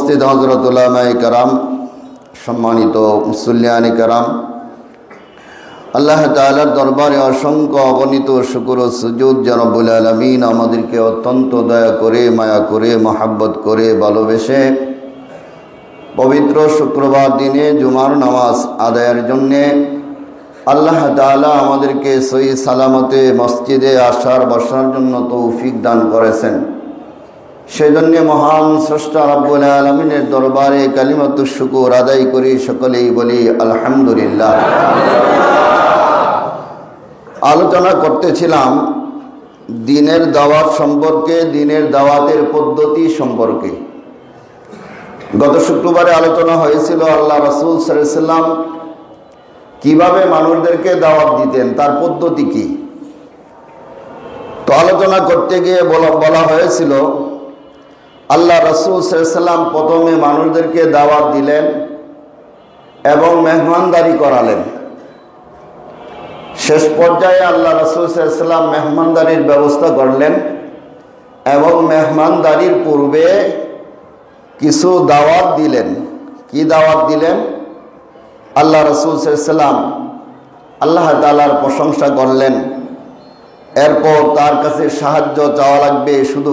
উপস্থিত হযরত উলামায়ে কেরাম, সম্মানিত মুসল্লিয়ানে কেরাম, আল্লাহ তাআলার দরবারে অসংখ্য অগণিত শুকর ও সুজুদ যে রব্বুল আলামিন আমাদেরকে অত্যন্ত দয়া করে, মায়া করে, মহব্বত করে, ভালোবেসে পবিত্র শুক্রবার দিনে জুমার নামাজ আদায়ের জন্যে আল্লাহ তাআলা আমাদেরকে সহি সালামতে মসজিদে আসার বসার জন্য তৌফিক দান করেছেন। সেজন্য মহান স্রষ্টা রব্বুল আলামিনের দরবারে কালিমাতুশ শুকর আদায় করি, সকলেই বলি আলহামদুলিল্লাহ। আলোচনা করতেছিলাম দ্বীনের দাওয়াত সম্পর্কে, দ্বীনের দাওয়াতের পদ্ধতি সম্পর্কে। গত শুক্রবারে আলোচনা হয়েছিল আল্লাহ রাসূল সাল্লাল্লাহু আলাইহি ওয়াসাল্লাম কিভাবে মানুষদেরকে দাওয়াত দিতেন, তার পদ্ধতি কি। তো আলোচনা করতে গিয়ে বলা হয়েছিল আল্লাহ রাসূল সাল্লাল্লাহু আলাইহি ওয়াসাল্লাম প্রথমে মানুষদেরকে দাওয়াত দিলেন এবং মেহমানদারি করালেন। শেষ পর্যায়ে আল্লাহ রাসূল সাল্লাল্লাহু আলাইহি ওয়াসাল্লাম মেহমানদারির ব্যবস্থা করলেন এবং মেহমানদারির পূর্বে কিছু দাওয়াত দিলেন। কি দাওয়াত দিলেন? আল্লাহ রাসূল সাল্লাল্লাহু আলাইহি ওয়াসাল্লাম আল্লাহ তাআলার প্রশংসা করলেন, এরপর তার কাছে সাহায্য চাওয়া লাগবে, শুধু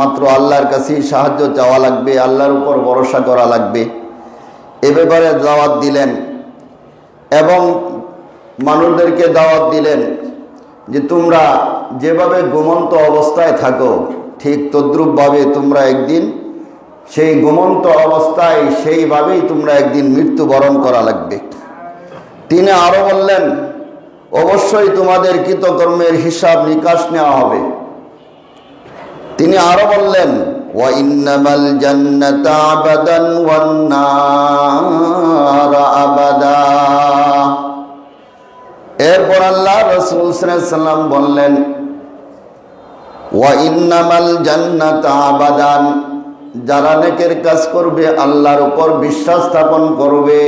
মাত্র আল্লাহর কাছেই সাহায্য চাওয়া লাগবে, আল্লাহর উপর ভরসা করা লাগবে, এ ব্যাপারে দাওয়াত দিলেন। এবং মানুষদেরকে দাওয়াত দিলেন যে তোমরা যেভাবে ঘুমন্ত অবস্থায় থাকো ঠিক তদ্রূপভাবে তোমরা একদিন সেই ঘুমন্ত অবস্থায় সেইভাবেই তোমরা একদিন মৃত্যুবরণ করা লাগবে। তিনি আরো বললেন, অবশ্যই তোমাদের কৃতকর্মের হিসাব নিকাশ নেওয়া হবে। তিনি আরো বললেন, ওয়া ইন্নামাল জান্নাতা আবাদান ওয়ান নার আবাদা। এরপর আল্লাহ রাসূল সাল্লাল্লাহু আলাইহি ওয়াসাল্লাম বললেন, ওয়া ইন্নামাল জান্নাতা আবাদান, যারা নেকের কাজ করবে, আল্লাহর উপর বিশ্বাস স্থাপন করবে,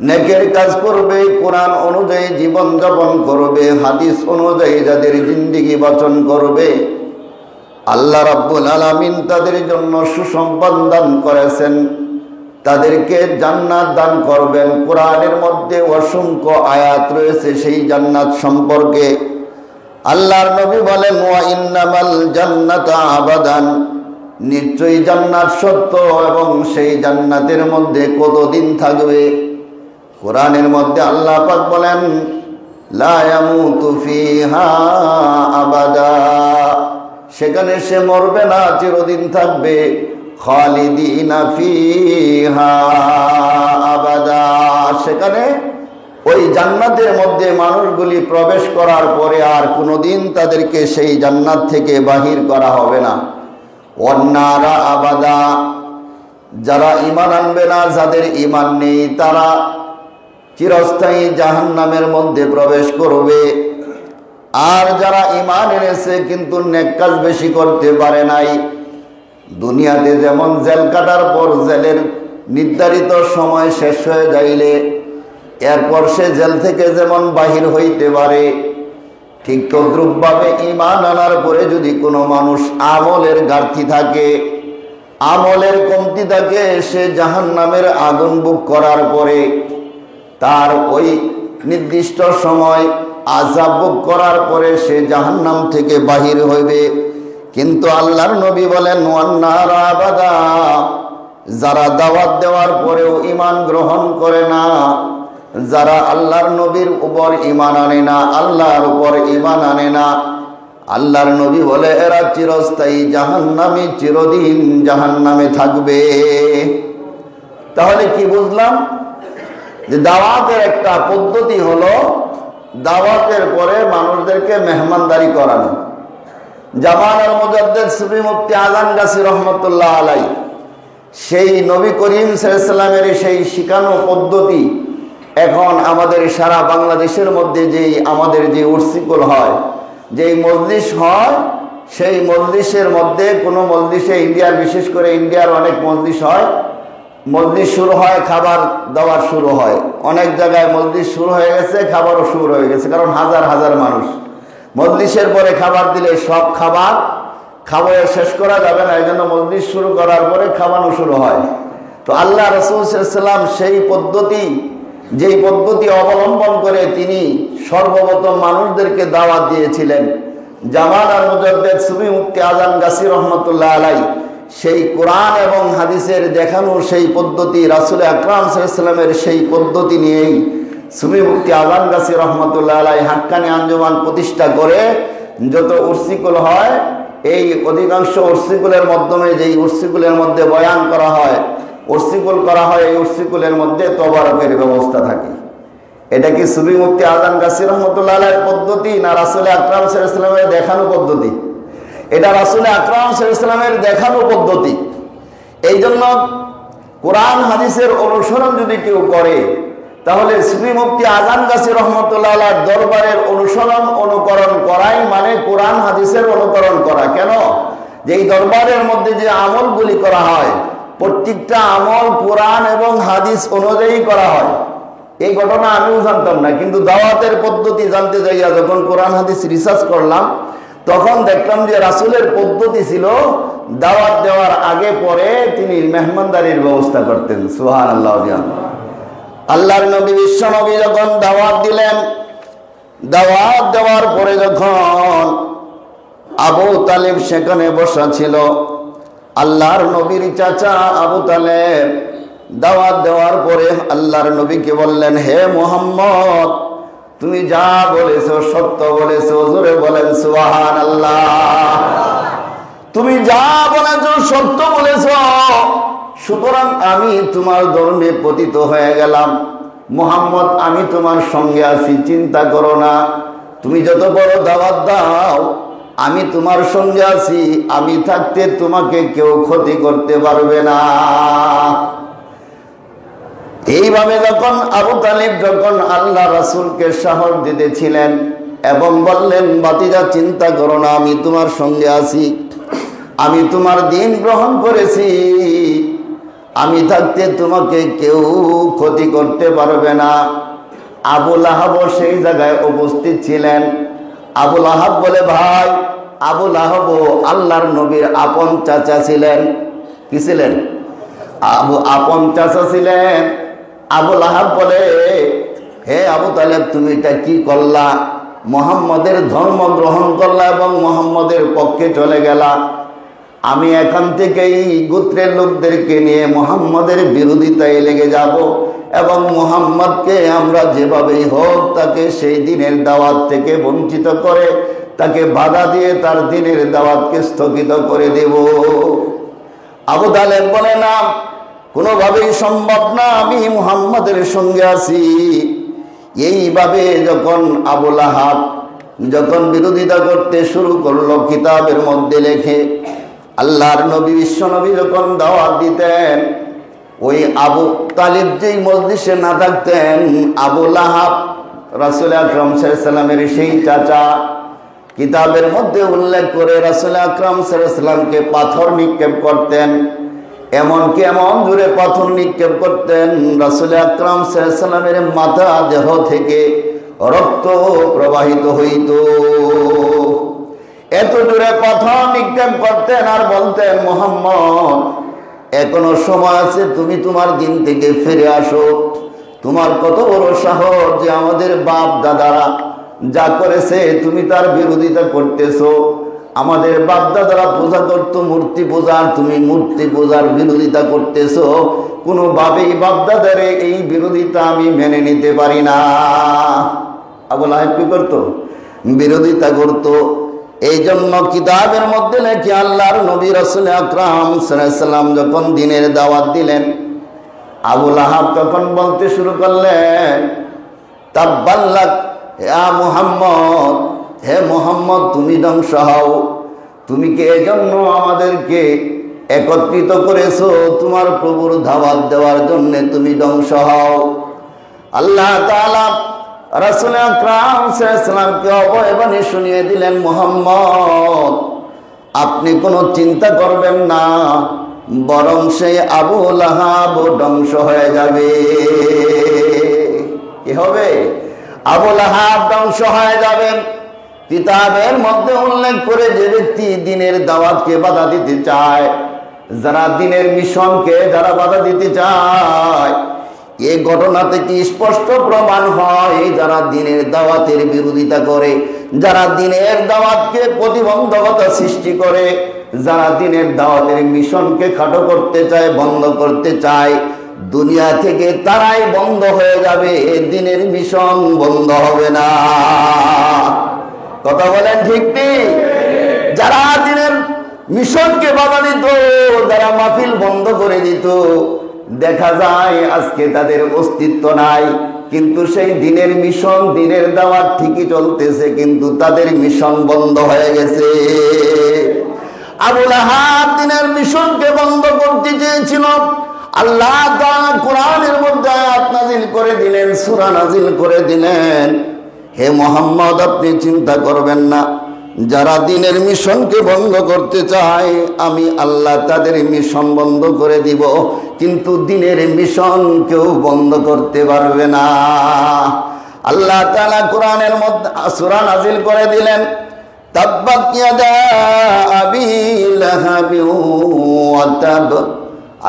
নেকের কাজ করবে, কোরআন অনুযায়ী জীবন যাপন করবে, হাদিস অনুযায়ী যাদের জিন্দেগি বাঁচন করবে, আল্লাহ রাব্বুল আলামিন তাদের জন্য সুসংবাদ দান করেছেন, তাদেরকে জান্নাত দান করবেন। কোরআনের মধ্যে অসংখ্য আয়াত রয়েছে সেই জান্নাত সম্পর্কে। আল্লাহর নবী বলেন, ওয়া ইন্নামাল জান্নাতা আবাদান, নিশ্চয়ই জান্নাত সত্য এবং সেই জান্নাতের মধ্যে কতদিন থাকবে। কোরআনের মধ্যে আল্লাহ পাক বলেন, লা ইয়ামুতু ফিহা আবাদা, সেখানে সে মরবে না, চিরদিন থাকবে। খালিদিনা ফিহা আবাদা, সেখানে ওই জান্নাতের মধ্যে মানুষগুলি প্রবেশ করার পরে আর কোনোদিন তাদেরকে সেই জান্নাত থেকে বাহির করা হবে না। ওয়ান্নারা আবাদা, যারা ঈমান আনবে না, যাদের ঈমান নেই, তারা চিরস্থায়ী জাহান্নামের মধ্যে প্রবেশ করবে। আর যারা ঈমান এনেছে কিন্তু নেক কাজ বেশি করতে পারে নাই, দুনিয়াতে যেমন জেল কাটার পর জেলের নির্ধারিত সময় শেষ হয়ে যাইলে এরপর সে জেল থেকে যেমন বাহির হইতে পারে, ঠিক তদ্রূপভাবে ঈমান আনার পরে যদি কোনো মানুষ আমলের ঘাটতি থাকে, আমলের কমতি থাকে, সে জাহান্নামের আগুন ভোগ করার পরে তার ওই নির্দিষ্ট সময় আযাব ভোগ করার পরে সে জাহান্নাম থেকে বাহির হইবে। কিন্তু আল্লাহর নবী বলেন, ওয়ান্নার আবাদা, যারা দাওয়াত দেওয়ার পরেও ঈমান গ্রহণ করে না, যারা আল্লাহর নবীর উপর ঈমান আনে না, আল্লাহর উপর ঈমান আনে না, আল্লাহর নবী বলে এরা চিরস্থায়ী জাহান্নামে, চিরদিন জাহান্নামে থাকবে। তাহলে কি বুঝলাম? যে দাওয়াতের একটা পদ্ধতি হলো দাওয়াতের পরে মানুষদেরকে মেহমানদারি করানো। জামানার মুজাদ্দিদ সুফি মুফতি আযান গাছী রহমাতুল্লাহ আলাইহি সেই নবী করিম সাল্লাল্লাহু আলাইহি ওয়াসাল্লামের সেই শিখানো পদ্ধতি এখন আমাদের সারা বাংলাদেশের মধ্যে আমাদের যে উর্সিকুল হয়, যেই মজলিস হয়, সেই মজলিসের মধ্যে কোনো মজলিসে ইন্ডিয়ার, বিশেষ করে ইন্ডিয়ার অনেক মজলিস হয়, মজলিস শুরু হয়, খাবার দাবার শুরু হয়। অনেক জায়গায় মজলিস শুরু হয়ে গেছে, খাবারও শুরু হয়ে গেছে, কারণ হাজার হাজার মানুষ। মজলিসের পরে খাবার দিলে সব খাবার খাওয়ায় শেষ করা যাবে না, এই জন্য মজলিস শুরু করার পরে খাওয়ানো শুরু হয়। তো আল্লাহ রাসূল সাল্লাল্লাহু আলাইহি ওয়াসাল্লাম সেই পদ্ধতি, যেই পদ্ধতি অবলম্বন করে তিনি সর্বপ্রথম মানুষদেরকে দাওয়াত দিয়েছিলেন, জামানার মুজাদ্দিদ সুফি মুফতি আজম গাছী রহমতুল্লাহ আলাইহি সেই কোরআন এবং হাদিসের দেখানো সেই পদ্ধতি, রাসূল আকরাম সাল্লাল্লাহু আলাইহি ওয়াসাল্লামের সেই পদ্ধতি নিয়েই সুফি মুফতি আজম গাছী রহমতুল্লাহ আলাইহি হাক্কানি আঞ্জুমান প্রতিষ্ঠা করে যত উর্সিকুল হয়, এই অধিকাংশ উর্সিকুলের মাধ্যমে, যেই উর্সিকুলের মধ্যে বয়ান করা হয়, উর্সিকুল করা হয়, এই উর্সিকুলের মধ্যে তবারকের ব্যবস্থা থাকে। এটা কি সুফি মুফতি আজম গাছী রহমতুল্লাহ আলাইহির পদ্ধতি না রাসূল আকরাম সাল্লাল্লাহু আলাইহি ওয়াসাল্লামের দেখানো পদ্ধতি? এটা রাসূল আকরাম সাল্লাল্লাহু আলাইহি ওয়াসাল্লামের দেখানো পদ্ধতি। এই জন্য কোরআন হাদিসের অনুসরণ যদি কেউ করে, তাহলে সুফি মুফতি আজম গাছী রহমতুল্লাহ আলাইহির দরবারের অনুকরণ করাই মানে কোরআন হাদিসের অনুকরণ করা। কেন? যে এই দরবারের মধ্যে যে আমলগুলি করা হয়, প্রত্যেকটা আমল কোরআন এবং হাদিস অনুযায়ী করা হয়। এই ঘটনা আমিও জানতাম না, কিন্তু দাওয়াতের পদ্ধতি জানতে যাইয়া যখন কোরআন হাদিস রিসার্চ করলাম, তখন দেখলাম যে রাসূলের পদ্ধতি ছিল দাওয়াত দেওয়ার আগে পরে তিনি মেহমানদারির ব্যবস্থা করতেন। সুবহানাল্লাহ। আল্লাহর নবী বিশ্ব নবী যখন দাওয়াত দিলেন, দাওয়াত দেওয়ার পরে যখন আবু তালেব সেখানে বসা ছিল, আল্লাহর নবীর চাচা আবু তালেব দাওয়াত দেওয়ার পরে আল্লাহর নবীকে বললেন, হে মুহাম্মদ, তুমি যা বলেছো সত্য বলেছো, জোরে বলেন সুবহানাল্লাহ। তুমি যা বলেছো সত্য বলেছো, সুতরাং আমি তোমার ধর্মে পতিত হয়ে গেলাম। মুহাম্মদ, আমি তোমার সঙ্গে আছি, চিন্তা করো না। তুমি যত বড় দাওয়াত দাও, আমি তোমার সঙ্গে আছি। আমি থাকতে তোমাকে কেউ ক্ষতি করতে পারবে না। এইভাবে যখন আবু তালিব যখন আল্লাহ রাসূলকে সাহস দিতেছিলেন এবং বললেন, ভাতিজা চিন্তা করো না, আমি তোমার সঙ্গে আছি, আমি তোমার দিন গ্রহণ করেছি, আমি থাকতে তোমাকে কেউ ক্ষতি করতে পারবে না। আবু লাহাব সেই জায়গায় উপস্থিত ছিলেন। আবু লাহাব বলে, ভাই, আবু লাহাব আল্লাহর নবীর আপন চাচা ছিলেন। কি ছিলেন? আপন চাচা ছিলেন। আবু লাহাব বলে, হে আবু তালেব, তুমি এটা কি করলা? মুহাম্মদের ধর্ম গ্রহণ করলা এবং মুহাম্মদের পক্ষে চলে গেলা। আমি এখান থেকেই গোত্রের লোকদেরকে নিয়ে মুহাম্মদের বিরোধিতায় লেগে যাব এবং মুহাম্মদকে আমরা যেভাবেই হোক তাকে সেই দিনের দাওয়াত থেকে বঞ্চিত করে, তাকে বাধা দিয়ে তার দিনের দাওয়াতকে স্থগিত করে দেব। আবু তালেব বলে, না, কোনোভাবেই সম্ভব না, আমি মুহাম্মদের সঙ্গে আছি। এইভাবে যখন আবু লাহাব যখন বিরোধিতা করতে শুরু করলো, কিতাবের মধ্যে লেখে আল্লাহর নবী বিশ্ব নবী যখন দাওয়াত দিতেন, ওই আবু তালিব যেই মজলিসে না থাকতেন, আবু লাহাব রাসূল আকরাম সাল্লাল্লাহু আলাইহি ওয়াসাল্লামের সেই চাচা, কিতাবের মধ্যে উল্লেখ করে রাসূল আকরাম সাল্লাল্লাহু আলাইহি ওয়াসাল্লামকে পাথর নিক্ষেপ করতেন। এমনকি এমন জোরে পাথর নিক্ষেপ করতেন, রাসূল আকরাম সাল্লাল্লাহু আলাইহি ওয়াসাল্লামের মাথা দেহ থেকে রক্ত প্রবাহিত হইত। এত জোরে পাথর নিক্ষেপ করতেন আর বলতেন, মুহাম্মদ, এখনো সময় আছে, তুমি তোমার দিন থেকে ফিরে আসো। তোমার কত বড় সাহস যে আমাদের বাপ দাদারা যা করেছে তুমি তার বিরোধিতা করতেছো। আমাদের বাপ দাদারা পূজা করতো মূর্তি পূজার, তুমি মূর্তি পূজার বিরোধিতা করতেছো। কোনোভাবেই বাপ দাদার এই বিরোধিতা আমি মেনে নিতে পারি না। আবু লাহাব কি করতো? বিরোধিতা করতো। এই জন্য কিতাবের মধ্যে লেখে আল্লাহর নবী রাসূল আকরাম সাল্লাল্লাহু আলাইহি ওয়াসাল্লাম যখন দ্বীনের দাওয়াত দিলেন, আবু লাহাব তখন বলতে শুরু করলেন, তাব্বাল্লাক ইয়া মুহাম্মদ, হে মুহাম্মদ, তুমি ধ্বংস হও। তুমি কি এজন্য আমাদেরকে একত্রিত করেছো? তোমার প্রভুর দাওয়াত দেওয়ার জন্য তুমি ধ্বংস হও। আল্লাহ তাআলা রাসূল আকরাম সাল্লাল্লাহু আলাইহি ওয়াসাল্লামকে অভয়বাণী শুনিয়ে দিলেন, মুহাম্মদ, আপনি কোনো চিন্তা করবেন না, বরং সেই আবু লাহাব ধ্বংস হয়ে যাবে। কি হবে? আবু লাহাব ধ্বংস হয়ে যাবেন। কিতাবের মধ্যে উল্লেখ করে যে ব্যক্তি দ্বীনের দাওয়াতকে বাধা দিতে চায়, যারা দ্বীনের মিশনকে যারা বাধা দিতে চায়, এই ঘটনা থেকে স্পষ্ট প্রমাণ হয় যারা দ্বীনের দাওয়াতের বিরোধিতা করে, যারা দ্বীনের দাওয়াতকে প্রতিবন্ধকতা সৃষ্টি করে, যারা দ্বীনের দাওয়াতের মিশনকে খাটো করতে চায়, বন্ধ করতে চায়, দুনিয়া থেকে তারাই বন্ধ হয়ে যাবে, দ্বীনের মিশন বন্ধ হবে না। কথা বলেন ঠিক ঠিক? যারা দ্বীনের মিশনকে বাধা দিত, যারা মাহফিল বন্ধ করে দিত, দেখা যায় আজকে তাদের অস্তিত্ব নাই, কিন্তু সেই দ্বীনের মিশন, দ্বীনের দাওয়াত ঠিকই চলতেছে, কিন্তু তাদের মিশন বন্ধ হয়ে গেছে। আবু লাহাব দ্বীনের মিশনকে বন্ধ করতে চেয়েছিল। আল্লাহ তাআলা কোরআনের মধ্যে আয়াত নাযিল করে দিলেন, সূরা নাযিল করে দিলেন, হে মুহাম্মদ আপনি চিন্তা করবেন না, যারা দ্বীনের মিশনকে বন্ধ করতে চায় আমি আল্লাহ তাদের মিশন বন্ধ করে দিব, কিন্তু দ্বীনের মিশন কেউ বন্ধ করতে পারবে না। আল্লাহ তাআলা কোরআনের মধ্যে সূরা নাযিল করে দিলেন, তাব্বাত ইয়াদা আবি লাহাবি ওয়া তাব।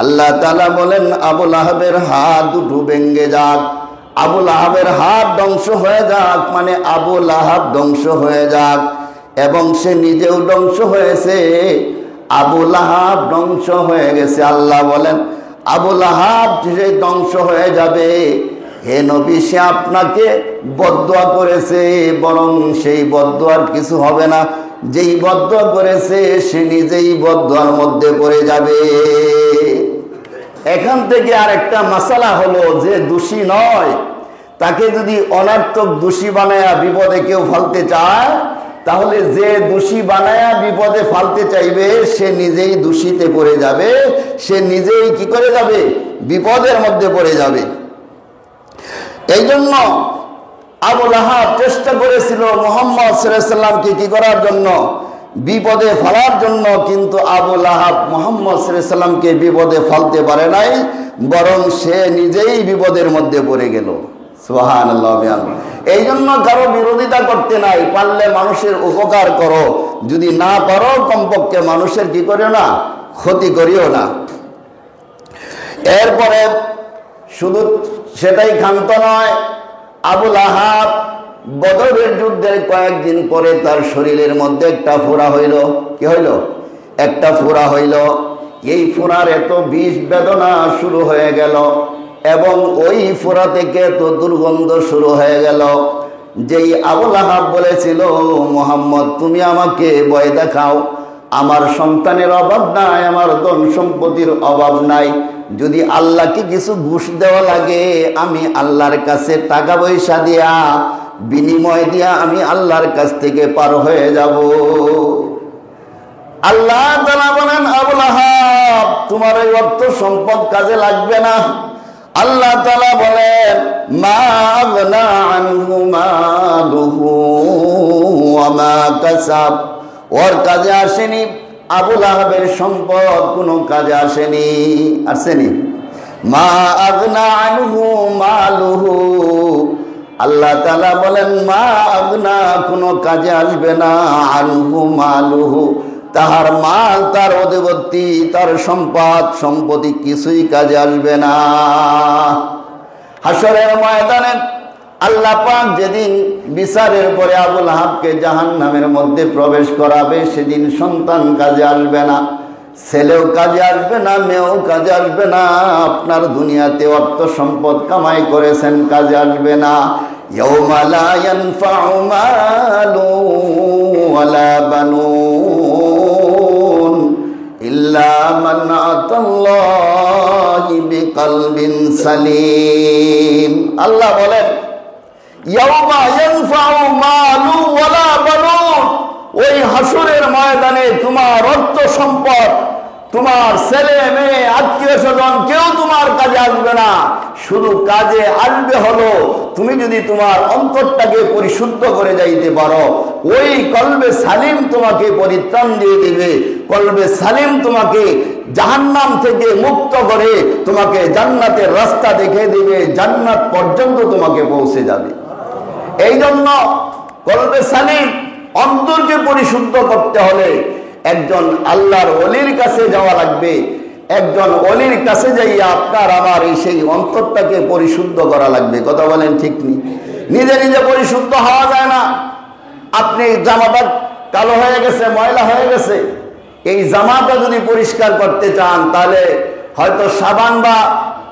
আল্লাহ তাআলা বলেন আবু লাহাবের হাত দুটো ভেঙে যাক, আবু লাহাবের হাত ধ্বংস হয়ে যাক, মানে আবু লাহাব ধ্বংস হয়ে যাক, এবং সে নিজেও ধ্বংস হয়েছে, আবু লাহাব ধ্বংস হয়ে গেছে। আল্লাহ বলেন আবু লাহাব যে ধ্বংস হয়ে যাবে, হে নবী সে আপনাকে বদদুয়া করেছে, বরং সেই বদদুয়ার কিছু হবে না, যেই বদদুয়া করেছে সে নিজেই বদদুয়ার মধ্যে পড়ে যাবে। এখান থেকে আরেকটা মাসালা হলো, যে দোষী নয় তাকে যদি অনার্থক দোষী বানায়া বিপদে কেউ ফেলতে চায়, তাহলে যে দোষী বানায়া বিপদে ফেলতে চাইবে সে নিজেই দোষীতে পড়ে যাবে, সে নিজেই কি করে যাবে? বিপদের মধ্যে পড়ে যাবে। এই জন্য আবু লাহাব চেষ্টা করেছিল মুহাম্মদ সাল্লাল্লাহু আলাইহি ওয়াসাল্লামকে কি করার জন্য? বিপদে ফেলার জন্য, কিন্তু আবু লাহাব মুহাম্মদ সাল্লাল্লাহু আলাইহি ওয়াসাল্লামকে বিপদে ফেলতে পারে নাই, বরং সে নিজেই বিপদের মধ্যে পড়ে গেল। সুবহানাল্লাহ। এই জন্য কারো বিরোধিতা করতে নাই, পারলে মানুষের উপকার করো, যদি না পারো কমপক্ষে মানুষের কি করিও না? ক্ষতি করিও না। এরপরে শুধু সেটাই ক্ষান্ত নয়, আবু লাহাব বদরের যুদ্ধের কয়েকদিন পরে তার শরীরের মধ্যে একটা ফোঁড়া হইল। কি হইল? একটা ফোঁড়া হইল। এই ফোঁড়ার এত বিষ বেদনা শুরু হয়ে গেল, এবং ওই ফোঁড়া থেকে তো দুর্গন্ধ শুরু হয়ে গেল। যেই আবু লাহাব বলেছিল, মুহাম্মদ তুমি আমাকে ভয় দেখাও, আমার সন্তানের অভাব নাই, আমার ধন সম্পত্তির অভাব নাই, যদি আল্লাহকে কিছু ঘুষ দেওয়া লাগে আমি আল্লাহর কাছে টাকা পয়সা দিয়া বিনিময় দিয়া আমি আল্লাহর কাছ থেকে পার হয়ে যাব। আল্লাহ তাআলা বলেন, আবু লাহাব তোমার এই অর্থ সম্পদ কাজে লাগবে না। আল্লাহ তাআলা বলেন, মা আগনা আনহু মালুহু ওয়া মা কাসাব। ওর কাজে আসেনি, আবু লাহাবের সম্পদ কোনো কাজে আসেনি। আসেনি? মা আগনা আনহু মালুহু। আল্লাহ তাআলা বলেন মা আগনা, কোনো কাজে আসবে না, আনহু মালুহু, তাহার মাল, তার অধিপতি, তার সম্পদ সম্পত্তি কিছুই কাজে আসবে না। হাসরের ময়দানে আল্লাহ পাক যেদিন বিচারের পরে আবু লাহাবকে জাহান্নামের মধ্যে প্রবেশ করাবে, সেদিন সন্তান কাজে আসবে না, ছেলেও কাজে আসবে না, মেয়েও কাজে আসবে না, আপনার দুনিয়াতে অর্থ সম্পদ কামাই করেছেন কাজে আসবে না। ইয়াউমা লা ইয়ানফাউ মালু ওয়ালা বানুন ইল্লা মান আতাল্লাহি বিকলবিন সালিম। আল্লাহ বলেন, ইয়াউমা ইয়ানফাউ মালু ওয়ালা বানুন, ওই হাসরের ময়দানে তোমার অর্থ সম্পদ, তোমার ছেলে মেয়ে আত্মীয় স্বজন কেউ তোমার কাজে আসবে না। শুধু কাজে আসবে হলো তুমি যদি তোমার অন্তরটাকে পরিশুদ্ধ করে যাইতে পারো, ওই কলবে সালিম তোমাকে পরিত্রাণ দিয়ে দিবে। কলবে সালিম তোমাকে জাহান্নাম থেকে মুক্ত করে তোমাকে জান্নাতের রাস্তা দেখে দিবে, জান্নাত পর্যন্ত তোমাকে পৌঁছে যাবে। এই জন্য কলবে সালিম অন্তরকে পরিশুদ্ধ করতে হলে একজন আল্লাহর ওলির কাছে যাওয়া লাগবে। একজন ওলির কাছে যাইয়া আপনার আমার এই সেই অন্তরটাকে পরিশুদ্ধ করা লাগবে। কথা বলেন ঠিক নেই? নিজে নিজে পরিশুদ্ধ হওয়া যায় না। আপনি জামাটা কালো হয়ে গেছে, ময়লা হয়ে গেছে, এই জামাটা যদি পরিষ্কার করতে চান তাহলে হয়তো সাবান বা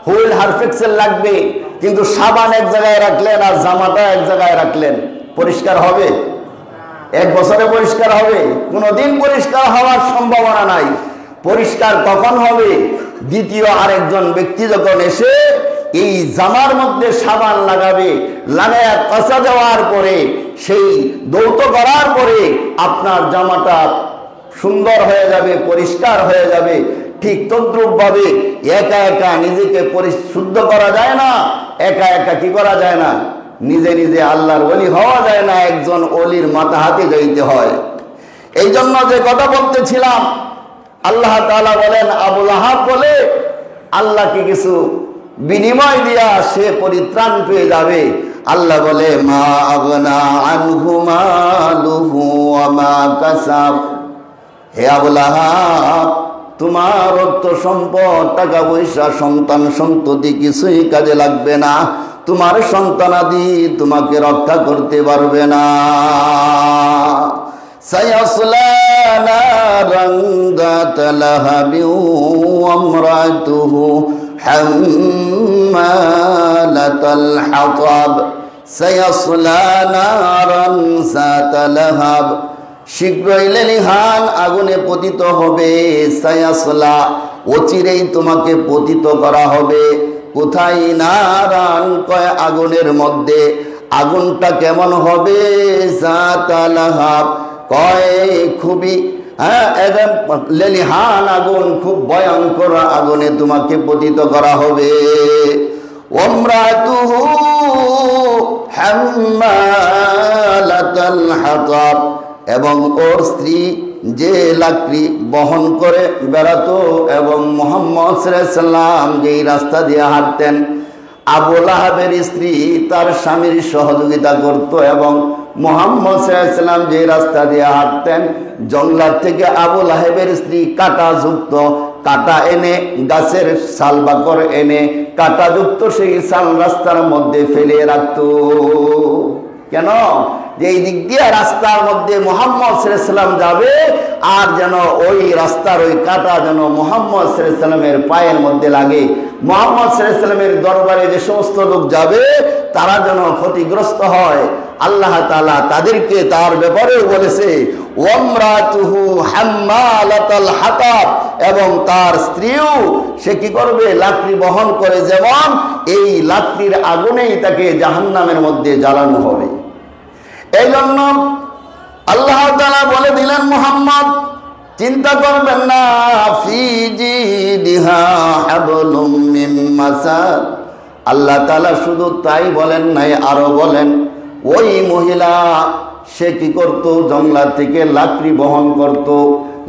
হুইল হারফেক্সেল লাগবে, কিন্তু সাবান এক জায়গায় রাখলেন আর জামাটা এক জায়গায় রাখলেন, পরিষ্কার হবে? 1 বছরে পরিষ্কার হবে? কোনোদিন পরিষ্কার হওয়ার সম্ভাবনা নাই। পরিষ্কার কখন হবে? দ্বিতীয় আরেকজন ব্যক্তি যখন এসে এই জামার মধ্যে সাবান লাগাবে, লাগায় কাঁচা দেওয়ার পরে, সেই দৌত করার পরে আপনার জামাটা সুন্দর হয়ে যাবে, পরিষ্কার হয়ে যাবে। ঠিক তদ্রূপ ভাবে একা একা নিজেকে পরিশুদ্ধ করা যায় না, একা একা কি করা যায় না? নিজে নিজে আল্লাহর ওলি হওয়া যায় না, একজন ওলির মাথা হাতে যাইতে হয়। এই জন্য যে কথা বলতেছিলাম, আল্লাহ তাআলা বলেন, আবু লাহাব বলে আল্লাহকে কিছু বিনিময় দিয়া সে পরিত্রাণ পেয়ে যাবে। আল্লাহ বলে, মা আগনা আনহু মালুহু ওয়া মা কাসাব। হে আবু লাহাব, তোমার অর্থ সম্পদ, টাকা পয়সা, সন্তান সন্ততি কিছুই কাজে লাগবে না। তোমার সন্তানাদি তোমাকে রক্ষা করতে পারবে না। সায়াসলা নারান যাতা লাহাবি ওয়া ইমরাতুহু হাম্মালাতাল হাতাব। সায়াসলা নারান যাতা লাহাব, শীঘ্রই লেলিহান আগুনে পতিত হবে। সায়াসলা, অচিরেই তোমাকে পতিত করা হবে। কোথায়? নারান, কয় আগুনের মধ্যে। আগুনটা কেমন হবে? যাতা লাহাব, কয় খুবই একদম লেলিহান আগুন, খুব ভয়ঙ্কর আগুনে তোমাকে পতিত করা হবে। ওমরাতুহু হাম্মালাতাল হাতাব, এবং ওর স্ত্রী যে লাকড়ি বহন করে বেড়াতো, এবং মুহাম্মদ সাল্লাল্লাহু আলাইহি সাল্লাম যেই রাস্তা দিয়ে হাঁটতেন, আবু লাহাবের স্ত্রী তার স্বামীর সহযোগিতা করত, এবং মুহাম্মদ সাল্লাল্লাহু আলাইহি সাল্লাম যে রাস্তা দিয়ে হাঁটতেন, জঙ্গলার থেকে আবু লাহাবের স্ত্রী কাঁটাযুক্ত কাঁটা এনে, গাছের ছাল বাকর এনে কাঁটাযুক্ত সেই ছাল রাস্তার মধ্যে ফেলে রাখত। কেন? যে এই দিক দিয়ে রাস্তার মধ্যে মুহাম্মদ সাল্লাল্লাহু আলাইহি সাল্লাম যাবে, আর যেন ওই রাস্তার ওই কাঁটা যেন মুহাম্মদ সাল্লাল্লাহু আলাইহি সাল্লামের পায়ের মধ্যে লাগে। মুহাম্মদ সাল্লাল্লাহু আলাইহি সাল্লামের দরবারে যে সমস্ত লোক যাবে তারা যেন ক্ষতিগ্রস্ত হয়। আল্লাহ তাআলা তাদেরকে তার ব্যাপারেও বলেছে, ওয়ামরাতুহু হাম্মালাতাল হাতাব, এবং তার স্ত্রীও সে কি করবে? লাকড়ি বহন করে, যেমন এই লাকড়ির আগুনেই তাকে জাহান্নামের মধ্যে জ্বালানো হবে। এই জন্য আল্লাহ তাআলা বলে দিলেন, মুহাম্মদ চিন্তা করবেন না, ফি জিদিহা হাবলুম মিন মাসাদ। আল্লাহ তাআলা শুধু তাই বলেন নাই, আরো বলেন, ওই মহিলা সে কি করত? জঙ্গলা থেকে লাকড়ি বহন করত,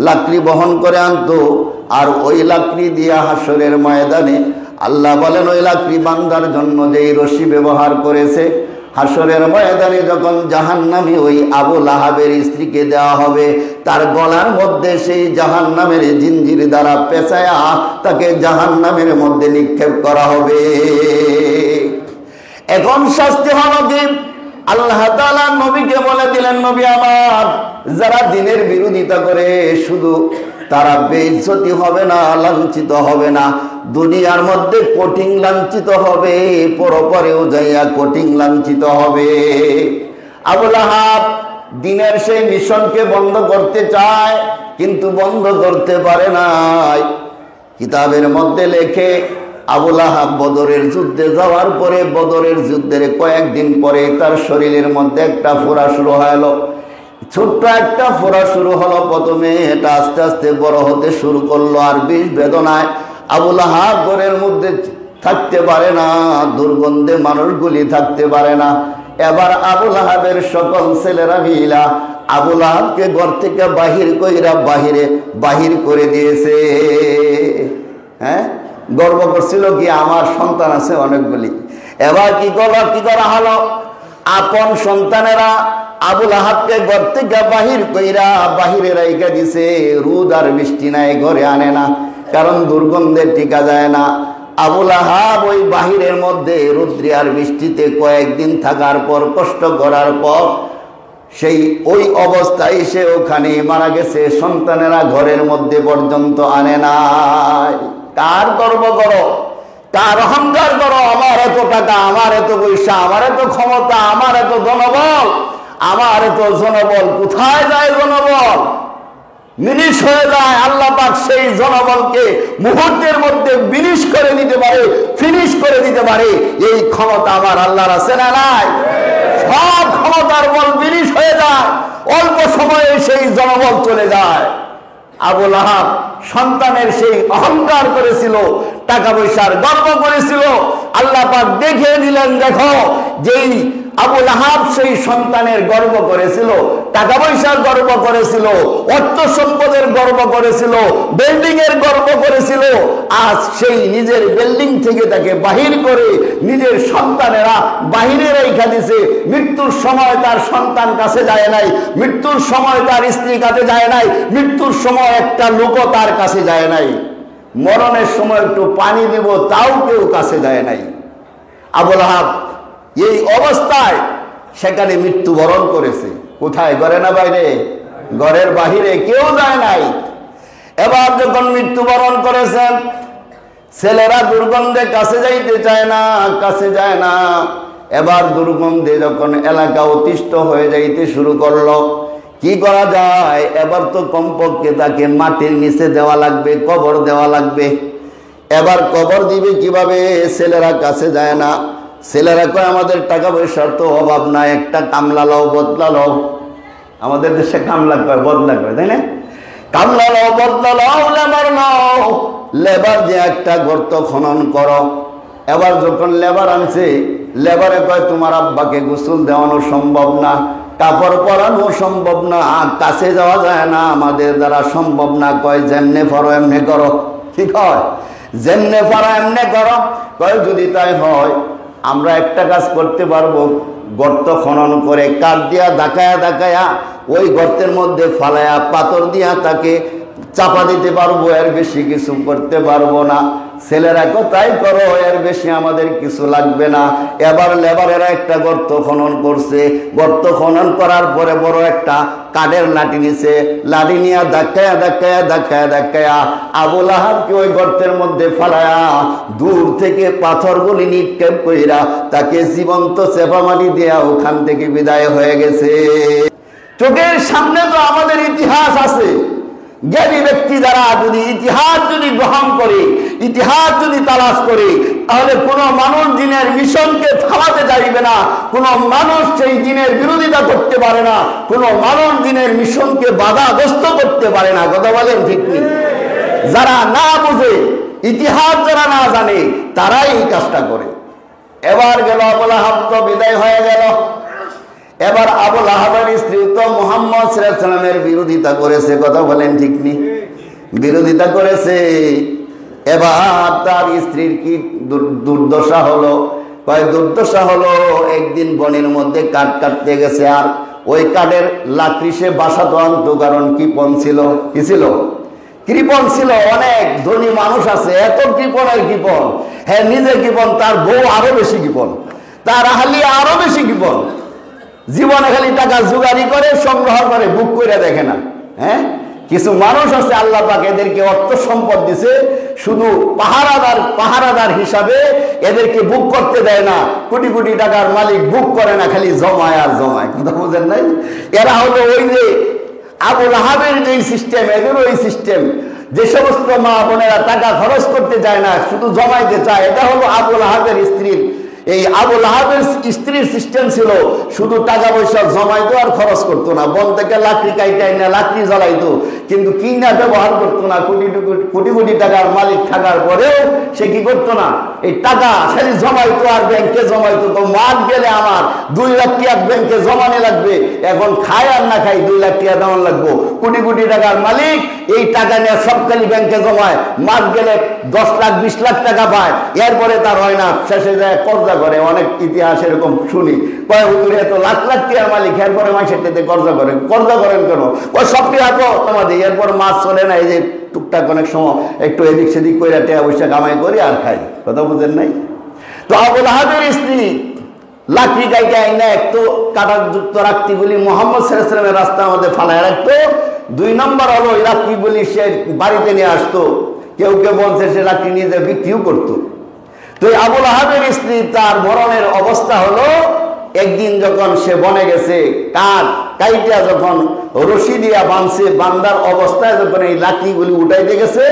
লাকড়ি বহন করে আনতো, আর ওই লাকড়ি দিয়া হাসরের ময়দানে আল্লাহ বলেন, ওই লাকড়ি বান্দার জন্য যেই রশি ব্যবহার করেছে, হাসরের ময়দানে যখন জাহান্নামী ওই আবু লাহাবের স্ত্রীকে দেওয়া হবে, তার গলার মধ্যে সেই জাহান্নামের জিঞ্জির দ্বারা পেঁচায়া তাকে জাহান্নামের মধ্যে নিক্ষেপ করা হবে। এখন শাস্তি হলো কি? আল্লাহ তাআলা নবীকে বলে দিলেন, নবী আমার, যারা দ্বীনের বিরোধিতা করে শুধু তারা বেইজ্জতি হবে না, লাঞ্ছিত হবে না, দুনিয়ার মধ্যে কঠিন লাঞ্ছিত হবে, পরপরেও যাইয়া কঠিন লাঞ্ছিত হবে। আবু লাহাব দ্বীনের সেই মিশনকে বন্ধ করতে চায়, কিন্তু বন্ধ করতে পারে নাই। কিতাবের মধ্যে লেখে, আবু লাহাব বদরের যুদ্ধে যাওয়ার পরে, বদরের যুদ্ধের কয়েকদিন পরে তার শরীরের মধ্যে একটা ফোঁড়া শুরু হলো। ছোট্ট একটা ফোঁড়া শুরু হলো প্রথমে, এটা আস্তে আস্তে বড় হতে শুরু করলো, আর বিষ বেদনায় আবু লাহাব ঘরের মধ্যে থাকতে পারে না, দুর্গন্ধে মানুষগুলি থাকতে পারে না। এবার আবু লাহাবের সকল ছেলেরা মিলা আবু লাহাবকে ঘর থেকে বাহির কইরা বাহির করে দিয়েছে। হ্যাঁ, গর্ব করছিল কি, আমার সন্তান আছে অনেকগুলি। এবার কি করা হলো? আপন সন্তানেরা আবুল আহাবকে ঘর থেকে বাহির কইরা বাহিরে রাইখা দিছে। রোদ আর বৃষ্টি নাই, ঘরে আনে না, কারণ দুর্গন্ধে টিকা যায় না। আবুল আহাব ওই বাহিরের মধ্যে রৌদ্রে আর বৃষ্টিতে কয়েকদিন থাকার পর, কষ্ট করার পর সেই ওই অবস্থায় সে ওখানে মারা গেছে। সন্তানেরা ঘরের মধ্যে পর্যন্ত আনে নাই। কার গর্ব করো, কার অহংকার করো? আমার এত টাকা, আমার এত পয়সা, আমার এত ক্ষমতা, আমার এত জনবল, আমার এত জনবল কোথায় যায়? জনবল বিনিশ হয়ে যায়। আল্লাহ পাক সেই জনবলকে মুহূর্তের মধ্যে বিনিশ করে দিতে পারে, ফিনিশ করে দিতে পারে। এই ক্ষমতা আমার আল্লাহর আছে না নাই? সব ক্ষমতার বল বিনিশ হয়ে যায়, অল্প সময়ে সেই জনবল চলে যায়। আবুল আহাব সন্তানের সেই অহংকার করেছিল, টাকা পয়সার গর্ব করেছিল। আল্লাহ পাক দেখিয়ে দিলেন, দেখো যেই আবুল আহাব সেই সন্তানের গর্ব করেছিল, টাকা পয়সার গর্ব করেছিল, অর্থ সম্পদের গর্ব করেছিল, বিল্ডিং এর গর্ব করেছিল, আজ সেই নিজের বিল্ডিং থেকে তাকে বাহির করে নিজের সন্তানেরা বাহিরে রেখে দিছে। মৃত্যুর সময় তার সন্তান কাছে যায় নাই, মৃত্যুর সময় তার স্ত্রী কাছে যায় নাই, মৃত্যুর সময় একটা লোকও তার কাছে যায় নাই, মরণের সময় একটু পানি দেব তাও কেউ কাছে যায় নাই। আবুল আহাব এই অবস্থায় সেখানে মৃত্যুবরণ করেছে। কোথায়? ঘরে না বাইরে? ঘরের বাহিরে, কেউ যায় নাই। এবার যখন মৃত্যুবরণ করেছেন, ছেলেরা দুর্গন্ধে কাছে যাইতে চায় না, কাছে যায় না। এবার দুর্গন্ধে যখন এলাকা অতিষ্ঠ হয়ে যাইতে শুরু করলো, কি করা যায়? এবার তো কমপক্ষে তাকে মাটির নিচে দেওয়া লাগবে, কবর দেওয়া লাগবে। এবার কবর দিবে কিভাবে? ছেলেরা কাছে যায় না। ছেলেরা কয়, আমাদের টাকা পয়সার তো অভাব নাই, একটা কামলা লও, বদলা লও। আমাদের দেশে কামলা কয়, বদলা কয়, তাই না? কামলা লও, বদলা লও, লেবার লও, লেবার যে একটা গর্ত খনন করো। এবার যখন লেবার আনছে, লেবারে কয়, তোমার আব্বাকে গোসল দেওয়ানো সম্ভব না, কাপড় পরানো সম্ভব না, কাছে যাওয়া যায় না, আমাদের দ্বারা সম্ভব না। কয়, যেমনে পারো এমনে করো। কি কয়? যেমনে পারো এমনে করো। কয়, যদি তাই হয় আমরা একটা কাজ করতে পারবো, গর্ত খনন করে কাঠ দিয়া দাকায়া দাকায়া ওই গর্তের মধ্যে ফালায়া পাথর দিয়া তাকে চাপা দিতে পারবো, এর বেশি কিছু করতে পারবো না। ছেলেরা কোথায় করো, এর বেশি আমাদের কিছু লাগবে না। এবার লেবারেরা একটা গর্ত খনন করছে, গর্ত খনন করার পরে বড় একটা কাঠের লাঠি নিছে, লাঠি নিয়ে ধাক্কায়া ধাক্কায়া ধাক্কায়া ধাক্কায়া আবুল আহাবকে ওই গর্তের মধ্যে ফালায়া দূর থেকে পাথরগুলি নিক্ষেপ কইরা তাকে জীবন্ত চেপা মাটি দেয়া ওখান থেকে বিদায় হয়ে গেছে। চোখের সামনে তো আমাদের ইতিহাস আছে। জ্ঞানী ব্যক্তি যারা যদি ইতিহাস যদি গ্রহণ করে, ইতিহাস যদি তালাশ করে, তাহলে কোনো মানুষ দিনের মিশনকে থামাতে চাইবে না, কোনো মানুষ সেই দিনের বিরোধিতা করতে পারে না, কোনো মানুষ দিনের মিশনকে বাধাগ্রস্ত করতে পারে না। কথা বলেন ঠিক নেই? যারা না বুঝে, ইতিহাস যারা না জানে, তারাই এই কাজটা করে। এবার গেল আবুল আহাব তো বিদায় হয়ে গেল। এবার আবুল আহাবের স্ত্রী তো মুহাম্মদ সাল্লাল্লাহু আলাইহি ওয়াসাল্লামের বিরোধিতা করেছে। কথা বলেন ঠিক নেই? বিরোধিতা করেছে। এবার তার স্ত্রীর কি দুর্দশা হলো? কয় দুর্দশা হলো, একদিন বনের মধ্যে কাঠ কাটতে গেছে, আর ওই কাঠের লাকড়ি সে বাসাতো আনতো, কারণ কৃপণ ছিল। কি ছিল? কৃপণ ছিল। অনেক ধনী মানুষ আছে, এত কৃপণের কৃপণ, হ্যাঁ নিজে কৃপণ, তার বউ আরো বেশি কৃপণ, তার আহলিয়া আরো বেশি কৃপণ। জীবনে খালি টাকা জোগাড়ি করে, সংগ্রহ করে, বুক করে দেখে না। হ্যাঁ, কিছু মানুষ আছে আল্লাহ পাক এদেরকে অর্থ সম্পদ দিছে, শুধু পাহারাদার হিসাবে এদেরকে বুক করতে দেয় না। কোটি কোটি টাকার মালিক বুক করে না, খালি জমায় আর জমায়। কথা বুঝেন নাই? এরা হলো ওই যে আবুল আহাবের যে সিস্টেম, এদের ওই সিস্টেম। যে সমস্ত মা বোনেরা টাকা খরচ করতে চায় না, শুধু জমাইতে চায়, এটা হলো আবুল আহাবের স্ত্রীর। এই আবুল আহাবের স্ত্রীর সিস্টেম ছিল শুধু টাকা পয়সা জমাইতো আর খরচ করতো না। বন থেকে লাকড়ি কাইটাই না, লাকড়ি জ্বালাইতো, কিন্তু কিনা ব্যবহার করতো না। কোটি কোটি টাকার মালিক থাকার পরেও সে কি করতো না, এই টাকা খালি জমাইতো আর ব্যাংকে জমাইতো। তো মাস গেলে আমার 2 লাখ টাকা ব্যাংকে জমানো লাগবে, এখন খায় আর না খাই 2 লাখ টাকা দেওয়ান লাগবো। কোটি কোটি টাকার মালিক এই টাকা নিয়ে সব খালি ব্যাংকে জমায়, মাস গেলে 10 লাখ 20 লাখ টাকা পায়, এরপরে তার হয় না, শেষে যায় কর্জা কর্জা করে, অনেক ইতিহাস এরকম শুনি, কয় হুজুর এত লাখ লাখ টাকার মালিক, এরপরে মাসের টেতে কর্জা করেন। কর্জা করেন কেন? ওই সব টাকা আমাদের, এরপর মাছ চলে না, এই যে টুকটাক অনেক সময় একটু এদিক সেদিক করে টাকা পয়সা কামাই করি আর খাই। কথা বুঝেন নাই? তো আবুল আহাবের স্ত্রী লাকড়ি গাইতে আইনা একটু কাটাযুক্ত রাত্রিগুলি মোহাম্মদ সাল্লাল্লাহু আলাইহি ওয়াসাল্লামের রাস্তার মধ্যে ফালায় রাখতো। 2 নম্বর হলো ওই রাত্রিগুলি সে বাড়িতে নিয়ে আসতো, কেউ কেউ বলছে সে রাত্রি নিয়ে যে বিক্রিও করতো। তো এই আবুল আহাবের স্ত্রী তার মরণের অবস্থা হলো, একদিন যখন সে বনে গেছে, কাঠ কাইটা যখন রশি দিয়া বাঁধছে, বান্দার অবস্থায় যখন এই লাকড়িগুলি উঠাইতে গেছে,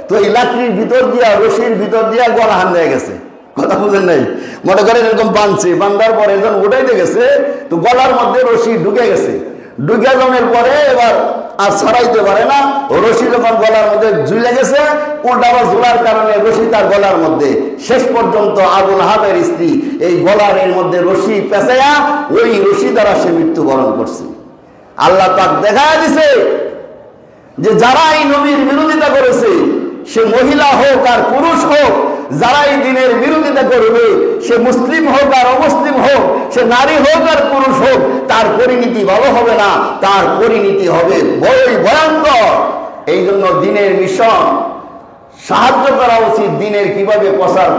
তো এই লাকড়ির ভিতর দিয়া, রশির ভিতর দিয়া গলা হান হয়ে গেছে। কথা বুঝেন নাই? মনে করেন এরকম বাঁধছে, বান্দার পরে যখন উঠাইতে গেছে, তো গলার মধ্যে রশি ঢুকে গেছে। ঢুকে জমের পরে এবার আর ছড়াইতে পারে না, রশি যখন গলার মধ্যে ঝুলে গেছে, উল্টা আবার ঝুলার কারণে রশি তার গলার মধ্যে, শেষ পর্যন্ত আবুল আহাবের স্ত্রী এই গলার এর মধ্যে রশি পেঁচাইয়া ওই রশি দ্বারা সে মৃত্যুবরণ করছে। আল্লাহ পাক দেখা দিছে যে যারা এই নবীর বিরোধিতা করেছে, সে মহিলা হোক আর পুরুষ হোক, যারা এই দিনের বিরোধিতা করবে, সে মুসলিম হোক আর অমুসলিম হোক, সে নারী হোক আর পুরুষ হোক, তার পরিণতি ভালো হবে না, তার পরিণতি হবে বড়ই ভয়ঙ্কর। এই জন্য দিনের মিশন সাহায্য করা উচিত, দিনের কিভাবে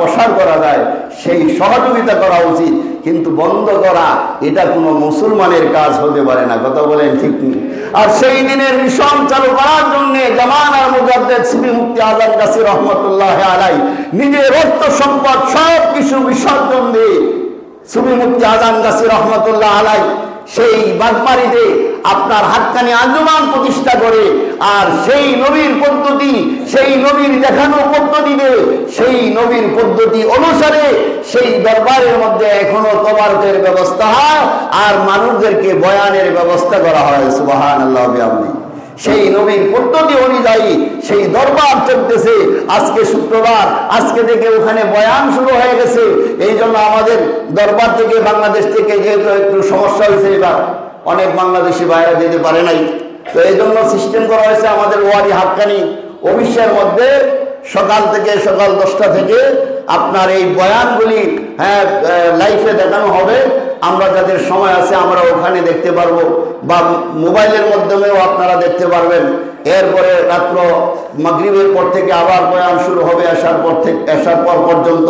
প্রসার করা যায় সেই সহযোগিতা করা উচিত, কিন্তু বন্ধ করা এটা কোনো মুসলমানের কাজ হতে পারে না। কথা বলেন ঠিক নেই? আর সেই দিনের মিশন চালু করার জন্য জামানার মুজাদ্দেদ সুফি মুফতি আজম গাছী রহমতুল্লাহ আলাইহি নিজের অর্থ সম্পদ সব কিছু বিসর্জন দিয়ে সুফি মুফতি আজম গাছী রহমতুল্লাহ আলাইহি সেই বাগমারিতে আপনার হাক্কানি আঞ্জুমান প্রতিষ্ঠা করে, আর সেই নবীর পদ্ধতি, সেই নবীর দেখানো পদ্ধতিতে, সেই নবীর পদ্ধতি অনুসারে সেই দরবারের মধ্যে এখনো তবারকের ব্যবস্থা হয় আর মানুষদেরকে বয়ানের ব্যবস্থা করা হয়। সুবহানাল্লাহ বিহামদি। সেই নবীর পদ্ধতি অনুযায়ী সেই দরবার চলতেছে। আজকে শুক্রবার, আজকে থেকে ওখানে বয়ান শুরু হয়ে গেছে। এই জন্য আমাদের দরবার থেকে, বাংলাদেশ থেকে যেহেতু একটু সমস্যা হয়েছে, এবার অনেক বাংলাদেশি বাইরে যেতে পারে নাই, তো এই জন্য সিস্টেম করা হয়েছে আমাদের ওয়ারি হাক্কানি অফিসের মধ্যে সকাল 10টা থেকে আপনার এই বয়ানগুলি লাইভে দেখানো হবে। আমরা যাদের সময় আছে আমরা ওখানে দেখতে পারবো, বা মোবাইলের মাধ্যমেও আপনারা দেখতে পারবেন। এরপরে রাত্র মাগরিবের পর থেকে আবার বয়ান শুরু হবে, আসার পর পর্যন্ত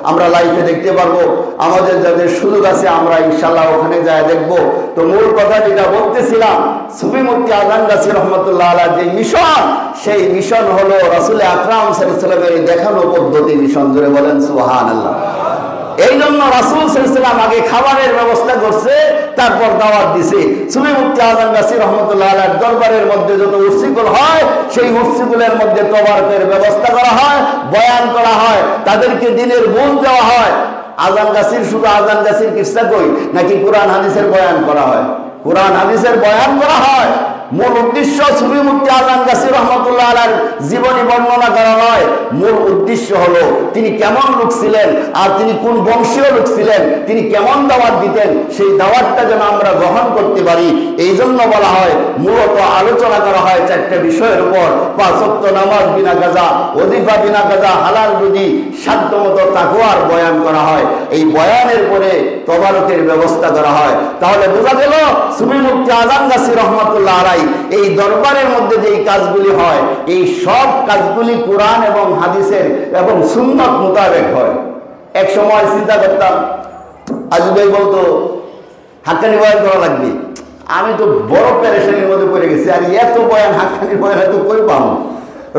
আমরা লাইভে দেখতে পারবো। আমাদের যাদের সুযোগ আছে আমরা ইনশাল্লাহ ওখানে যায় দেখব। তো মূল কথা যেটা বলতেছিলাম, সুফি মুফতি আজম গাছী রহমতুল্লাহ আলাইহি যে মিশন, সেই মিশন হলো রাসূল আকরাম সাল্লাল্লাহু আলাইহি ওয়াসাল্লামের দেখানো পদ্ধতি মিশন। জোরে বলেন সুবহানাল্লাহ। এই জন্য রাসূল সাল্লাল্লাহু আলাইহি ওয়াসাল্লাম আগে খাবারের ব্যবস্থা করছে, তারপর দাওয়াত দিছে। সুফি মুফতি আজম গাছী রহমতুল্লাহ আলাইহির দরবারের মধ্যে যত উর্সিকুল হয়, সেই উর্সিকুলের মধ্যে তবারকের ব্যবস্থা করা হয়, বয়ান করা হয়, তাদেরকে দিনের বুঝ দেওয়া হয়। আজম গাছীর শুধু আজম গাছীর কিসসা কই নাকি কোরআন হাদিসের বয়ান করা হয়? কোরআন হাদিসের বয়ান করা হয়। মূল উদ্দেশ্য সুফি মুফতি আজম গাছী রহমতুল্লাহ আলাইহির জীবনী বর্ণনা করা নয়। মূল উদ্দেশ্য হলো তিনি কেমন লোক ছিলেন, আর তিনি কোন বংশীয় লোক ছিলেন, তিনি কেমন দাওয়াত দিতেন, সেই দাওয়াতটা যেন আমরা গ্রহণ করতে পারি। এই জন্য বলা হয়, মূলত আলোচনা করা হয় 4টে বিষয়ের উপর: 5 ওয়াক্ত নামাজ বিনা কাজা, ওজিফা বিনা কাজা, হালাল রুজি, সাধ্যমতো তাকওয়ার বয়ান করা হয়। এই বয়ানের পরে তবারকের ব্যবস্থা করা হয়। তাহলে বোঝা গেল সুফি মুফতি আজম গাছী রহমতুল্লাহ আলাইহি এই দরবারের মধ্যে যেই কাজগুলি হয়, এই সব কাজগুলি কোরআন এবং হাদিসের এবং সুন্নাত মোতাবেক হয়। এক সময় চিন্তা করতাম, আজু ভাই বলতো হাক্কানি বয়ান করা লাগবে। আমি তো বড় পেরেশানির মধ্যে পড়ে গেছি, আর এত বয়ান হাক্কানি বয়ান এত কই পাবো?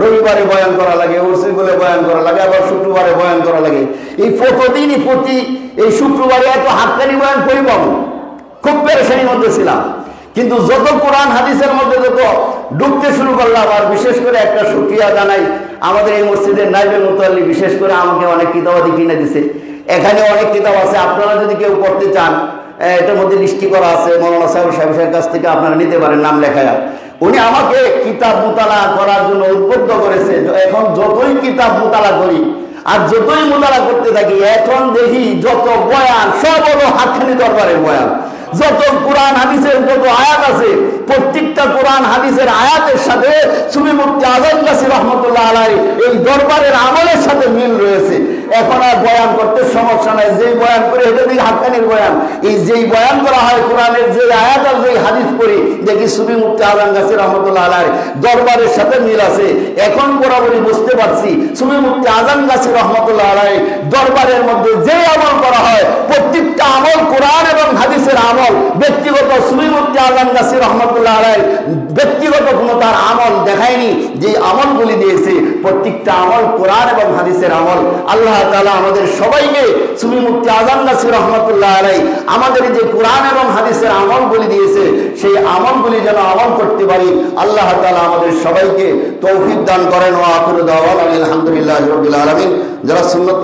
রবিবারে বয়ান করা লাগে, উরসিকুলে বয়ান করা লাগে, আবার শুক্রবারে বয়ান করা লাগে। এই প্রতিদিনই এই শুক্রবারে এত হাক্কানি বয়ান কই পাবো? খুব পেরেশানির মধ্যে ছিলাম। কিন্তু যত কোরআন হাদিসের মধ্যে যত ঢুকতে শুরু করলাম, আর বিশেষ করে একটা শুকরিয়া জানাই, আমাদের এই মসজিদের নাইবে মুতাল্লি বিশেষ করে আমাকে অনেক কিতাবাদি কিনে দিছে। এখানে অনেক কিতাব আছে, আপনারা যদি কেউ পড়তে চান, এটার মধ্যে লিস্টি করা আছে, মৌলানা সাহেবের কাছ থেকে আপনারা নিতে পারেন, নাম লেখায়া। উনি আমাকে কিতাব মুতালা করার জন্য উদ্বুদ্ধ করেছে। এখন যতই কিতাব মুতালা করি আর যতই মুতালা করতে থাকি, এখন দেখি যত বয়ান সব হলো হাক্কানি দরবারের বয়ান। যত কোরআন হাদিসের যত আয়াত আছে, প্রত্যেকটা কোরআন হাদিসের আয়াতের সাথে সুফি মুফতি আজম গাছী রহমতুল্লাহ আলাইহি এই দরবারের আমলের সাথে মিল রয়েছে। এখন আর বয়ান করতে সমস্যা নাই, যেই বয়ান করে এটা দিকে হাক্কানির বয়ান। এই যেই বয়ান করা হয় কোরআনের যে আয়াত আর যে হাদিস পড়ি দেখি সুফি মুফতি আজম গাছী রহমতুল্লাহ আলাইহির দরবারের সাথে মিল আছে। এখন বরাবরই বুঝতে পারছি সুফি মুফতি আজম গাছী রহমতুল্লাহ আলাইহির দরবারের মধ্যে যে আমল করা হয় প্রত্যেকটা আমল কোরআন এবং হাদিসের আমল। ব্যক্তিগত সুফি মুফতি আজম গাছী রহমতুল্লাহ আলাইহির ব্যক্তিগত কোনো তার আমল দেখায়নি, যে আমলগুলি দিয়েছে প্রত্যেকটা আমল কোরআন এবং হাদিসের আমল। আল্লাহ তাআলা আমাদের সবাইকে সুফি মুফতি আজম গাছী রহমতুল্লাহ আলাইহি আমাদের যে কোরআন এবং হাদিসের আমলগুলি দিয়েছে সেই আমলগুলি যেন আমল করতে পারি, আল্লাহ তাআলা আমাদের সবাইকে তৌফিক দান করেন। ওয়া আখিরু দাওয়ানা আলহামদুলিল্লাহি রাব্বিল আলামিন। যারা সুন্নাত